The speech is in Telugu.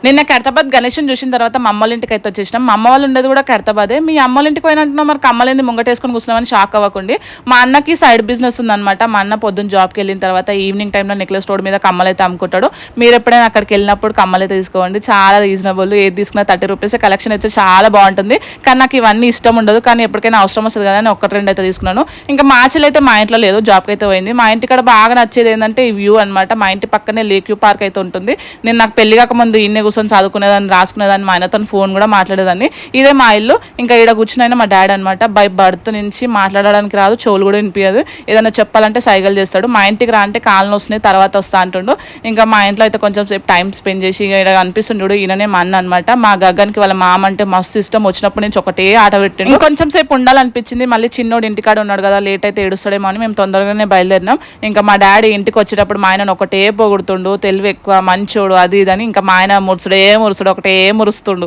నిన్న ఖైరతాబాద్ గణేష్ని చూసిన తర్వాత మా అమ్మోళ్ళ ఇంటికి అయితే వచ్చేసినాం. మా అమ్మ వాళ్ళు ఉండేది కూడా ఖైరతాబాదే. మీ అమ్మోళ్ళ ఇంటికి పోయినట్టున్నా మరి కమ్మలేంది ముంగటేసుకొని కూర్చున్నామని షాక్ అవ్వకండి. మా అన్నకి సైడ్ బిజినెస్ ఉందన్నమాట. మా అన్న పొద్దున్న జాబ్కి వెళ్ళిన తర్వాత ఈవినింగ్ టైంలో నెక్లెస్ రోడ్ మీద కమ్మలైతే అమ్ముకుంటాడు. మీరు ఎప్పుడైనా అక్కడికి వెళ్ళినప్పుడు కమ్మలైతే తీసుకోండి, చాలా రీజనబుల్. ఏది తీసుకున్నా 30 రూపీస్. కలెక్షన్ అయితే చాలా బాగుంటుంది. కానీ నాకు ఇవన్నీ ఇష్టం ఉండదు, కానీ ఎప్పటికైనా అవసరం వస్తుంది కదా అని 1-2 అయితే తీసుకున్నాను. ఇంకా మా చెల్లి అయితే మా ఇంట్లో లేదు, జాబ్కి అయితే పోయింది. మా ఇంటికాడ బాగా నచ్చేది ఏంటంటే ఈ వ్యూ అనమాట. మా ఇంటి పక్కనే లేక్ వ్యూ పార్క్ అయితే ఉంటుంది. నేను నాకు పెళ్లి కాకముందు ఇన్నే కూర్చొని చదువుకునేదాన్ని, రాసుకునేదాన్ని, మా ఆయనతో ఫోన్ కూడా మాట్లాడేదాన్ని. ఇదే మా ఇల్లు. ఇంకా ఈడ కూర్చునైనా మా డాడీ అనమాట. బై బర్త్ నుంచి మాట్లాడడానికి రాదు, చెవులు కూడా వినిపించదు. ఏదైనా చెప్పాలంటే సైగలు చేస్తాడు. మా ఇంటికి రా అంటే కాళ్ళను వస్తున్నాయి, తర్వాత వస్తా అంటుండు. ఇంకా మా ఇంట్లో అయితే కొంచెం సేపు టైం స్పెండ్ చేసి ఇక్కడ అనిపిస్తుండడు. ఈయననే మా అన్న అనమాట. మా గగ్గనికి వాళ్ళ మామ అంటే మస్తు ఇష్టం. వచ్చినప్పటి నుంచి ఒకటే ఆట పెట్టిండు. ఇంకొంచెం సేపు ఉండాలనిపించింది. మళ్ళీ చిన్నోడు ఇంటికాడ ఉన్నాడు కదా, లేట్ అయితే ఏడుస్తాడేమో అని మేము తొందరగానే బయలుదేరినాం. ఇంకా మా డాడీ ఇంటికి వచ్చేటప్పుడు మా ఆయన ఒకటే పొగుడుతుండు, తెలివి ఎక్కువ, మంచోడు, అది ఇదని. ఇంకా మా ఆయన మురుసుడే మురుసుడు, ఒకటే మురుస్తుండు.